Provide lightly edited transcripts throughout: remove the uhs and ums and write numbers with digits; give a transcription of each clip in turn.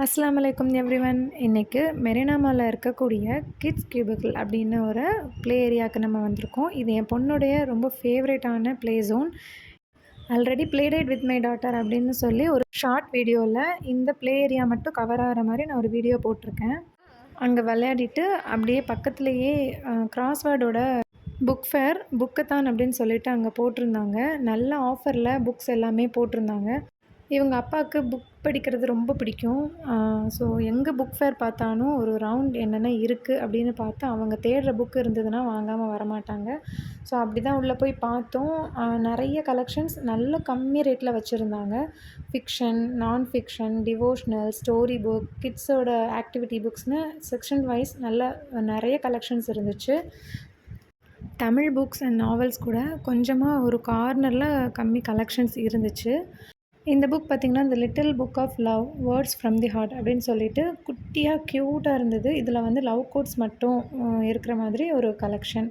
அஸ்ஸலாமு அலைக்கும் எவ்ரிவன். இன்றைக்கி மெரினா மாலில் இருக்கக்கூடிய கிட்ஸ் கியூபிக்கிள் அப்படின்னு ஒரு ப்ளே ஏரியாவுக்கு நம்ம வந்திருக்கோம். இது என் பொண்ணுடைய ரொம்ப ஃபேவரட்டான play zone. Already play date with my daughter அப்படின்னு சொல்லி ஒரு ஷார்ட் வீடியோவில் இந்த ப்ளே ஏரியா மட்டும் கவர் ஆகிற மாதிரி நான் ஒரு வீடியோ போட்டிருக்கேன். அங்கே விளையாடிட்டு அப்படியே பக்கத்துலேயே கிராஸ்வேர்டோட புக் ஃபேர் புக்கத்தான் அப்படின்னு சொல்லிட்டு அங்கே போட்டிருந்தாங்க. நல்ல ஆஃபரில் புக்ஸ் எல்லாமே போட்டிருந்தாங்க. இவங்க அப்பாவுக்கு புக் படிக்கிறது ரொம்ப பிடிக்கும். ஸோ எங்கே புக் ஃபேர் பார்த்தாலும் ஒரு ரவுண்ட் என்னென்ன இருக்குது அப்படின்னு பார்த்து அவங்க தேடுற புக் இருந்ததுன்னா வாங்காமல் வரமாட்டாங்க. ஸோ அப்படி தான் உள்ளே போய் பார்த்தோம். நிறைய கலெக்ஷன்ஸ் நல்ல கம்மி ரேட்டில் வச்சுருந்தாங்க. Fiction, non fiction, devotional, story book, கிட்ஸோட ஆக்டிவிட்டி புக்ஸ்னு செக்ஷன் வைஸ் நிறைய கலெக்ஷன்ஸ் இருந்துச்சு. தமிழ் புக்ஸ் அண்ட் நாவல்ஸ் கூட கொஞ்சமாக ஒரு கார்னரில் கம்மி கலெக்ஷன்ஸ் இருந்துச்சு. இந்த புக் பார்த்திங்கன்னா the little book of love words from the heart அப்படின்னு சொல்லிட்டு குட்டியாக க்யூட்டாக இருந்தது. இதில் வந்து லவ் கோட்ஸ் மட்டும் இருக்கிற மாதிரி ஒரு கலெக்ஷன்.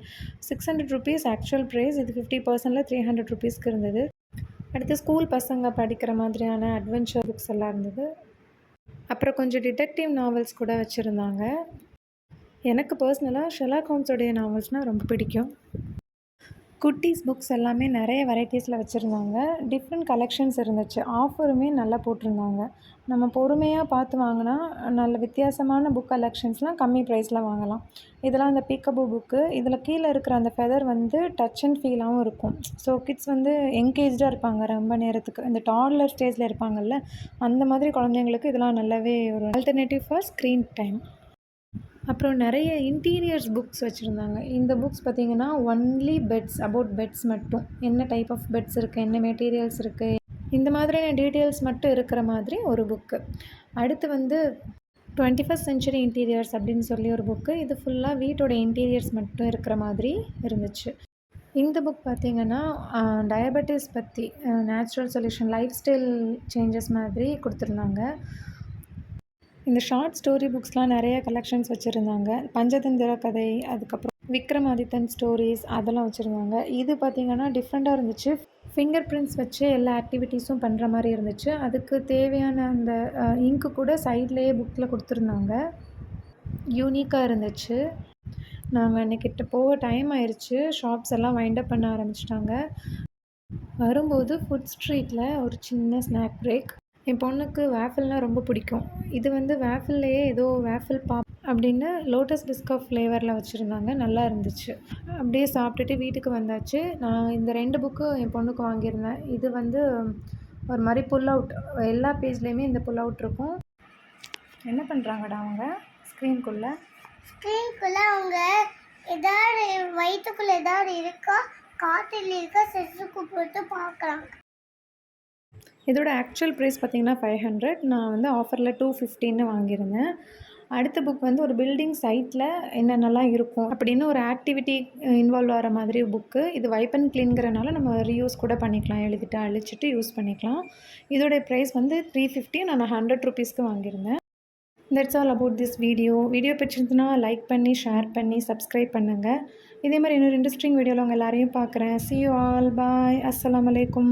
600 rupees actual price. இது 50%ல் 300 ருபீஸ்க்கு இருந்தது. அடுத்து ஸ்கூல் பசங்க படிக்கிற மாதிரியான அட்வென்ச்சர் புக்ஸ் எல்லாம் இருந்தது. அப்புறம் கொஞ்சம் டிடெக்டிவ் நாவல்ஸ் கூட வச்சுருந்தாங்க. எனக்கு பர்சனலாக ஷெர்லாக் ஹோம்ஸோடைய நாவல்ஸ்னால் ரொம்ப பிடிக்கும். குட்டீஸ் புக்ஸ் எல்லாமே நிறைய வெரைட்டிஸில் வச்சுருந்தாங்க. டிஃப்ரெண்ட் கலெக்ஷன்ஸ் இருந்துச்சு. ஆஃபருமே நல்லா போட்டிருந்தாங்க. நம்ம பொறுமையாக பார்த்து வாங்கினா நல்ல வித்தியாசமான புக் கலெக்ஷன்ஸ்லாம் கம்மி ப்ரைஸில் வாங்கலாம். இதெல்லாம் அந்த பீக்கபூ புக்கு. இதில் கீழே இருக்கிற அந்த ஃபெதர் வந்து டச் அண்ட் ஃபீலாகவும் இருக்கும். ஸோ கிட்ஸ் வந்து என்கேஜ்டாக இருப்பாங்க ரொம்ப நேரத்துக்கு. இந்த டாட்லர் ஸ்டேஜில் இருப்பாங்கள்ல, அந்த மாதிரி குழந்தைங்களுக்கு இதெல்லாம் நல்லாவே ஒரு ஆல்டர்னேட்டிவ் ஃபார் ஸ்க்ரீன் டைம். அப்புறம் நிறைய இன்டீரியர்ஸ் புக்ஸ் வச்சுருந்தாங்க. இந்த புக்ஸ் பார்த்திங்கன்னா ஒன்லி பெட்ஸ், அபவுட் பெட்ஸ் மட்டும். என்ன டைப் ஆஃப் பெட்ஸ் இருக்குது, என்ன மெட்டீரியல்ஸ் இருக்குது, இந்த மாதிரியான டீட்டெயில்ஸ் மட்டும் இருக்கிற மாதிரி ஒரு புக்கு. அடுத்து வந்து 21st சென்ச்சுரி இன்டீரியர்ஸ் அப்படின்னு சொல்லி ஒரு புக்கு. இது ஃபுல்லாக வீட்டோட இன்டீரியர்ஸ் மட்டும் இருக்கிற மாதிரி இருந்துச்சு. இந்த புக் பார்த்திங்கன்னா டயபெட்டிஸ் பற்றி natural solution, life style changes மாதிரி கொடுத்துருந்தாங்க. இந்த ஷார்ட் ஸ்டோரி புக்ஸ்லாம் நிறைய கலெக்ஷன்ஸ் வச்சுருந்தாங்க. பஞ்சதந்திர கதை, அதுக்கப்புறம் விக்ரமாதித்தன் ஸ்டோரிஸ் அதெல்லாம் வச்சுருந்தாங்க. இது பார்த்திங்கன்னா டிஃப்ரெண்ட்டாக இருந்துச்சு. ஃபிங்கர் பிரிண்ட்ஸ் வச்சு எல்லா ஆக்டிவிட்டீஸும் பண்ணுற மாதிரி இருந்துச்சு. அதுக்கு தேவையான அந்த இங்க்கு கூட சைட்லேயே புக்கில் கொடுத்துருந்தாங்க. யூனிக்காக இருந்துச்சு. நாங்கள் அன்றைக்கிட்ட போக டைம் ஆயிடுச்சு. ஷாப்ஸ் எல்லாம் வைண்ட் அப் பண்ண ஆரம்பிச்சிட்டாங்க. வரும்போது ஃபுட் ஸ்ட்ரீட்டில் ஒரு சின்ன ஸ்நாக் பிரேக். என் பொண்ணுக்கு வேஃபில்னால் ரொம்ப பிடிக்கும். இது வந்து வேஃபில்லையே ஏதோ வேஃபில் பாப் அப்படின்னு லோட்டஸ் பிஸ்கட் ஃப்ளேவரில் வச்சுருந்தாங்க. நல்லா இருந்துச்சு. அப்படியே சாப்பிட்டுட்டு வீட்டுக்கு வந்தாச்சு. நான் இந்த 2 புக்கு என் பொண்ணுக்கு வாங்கியிருந்தேன். இது வந்து ஒரு மாதிரி புல் அவுட். எல்லா பேஜ்லேயுமே இந்த புல் அவுட் இருக்கும். என்ன பண்ணுறாங்கடா அவங்க ஸ்க்ரீன்குள்ளே அவங்க ஏதாவது வயிற்றுக்குள்ளே ஏதாவது இருக்கா, காற்றில் இருக்கா, செசுக்கு போட்டு பார்க்குறாங்க. இதோட ஆக்சுவல் ப்ரைஸ் பார்த்திங்கன்னா 500. நான் வந்து ஆஃபரில் 250ன்னு வாங்கியிருந்தேன். அடுத்த புக் வந்து ஒரு பில்டிங் சைட்டில் என்னென்னலாம் இருக்கும் அப்படின்னு ஒரு ஆக்டிவிட்டி இன்வால்வ் ஆகிற மாதிரி புக்கு. இது வைப் அண்ட் க்ளீன்கிறனால நம்ம ரீயூஸ் கூட பண்ணிக்கலாம். எழுதிட்டு அழிச்சிட்டு யூஸ் பண்ணிக்கலாம். இதோடைய ப்ரைஸ் வந்து 350. நான் 100 ருபீஸ்க்கு வாங்கியிருந்தேன். That's all about this video. பிடிச்சிருந்துன்னா லைக் பண்ணி, ஷேர் பண்ணி, சப்ஸ்கிரைப் பண்ணுங்கள். இதே மாதிரி இன்னொரு இன்ட்ரெஸ்டிங் வீடியோவில் உங்கள் எல்லாரையும் பார்க்குறேன். See you all. Bye. Assalamu alaikum.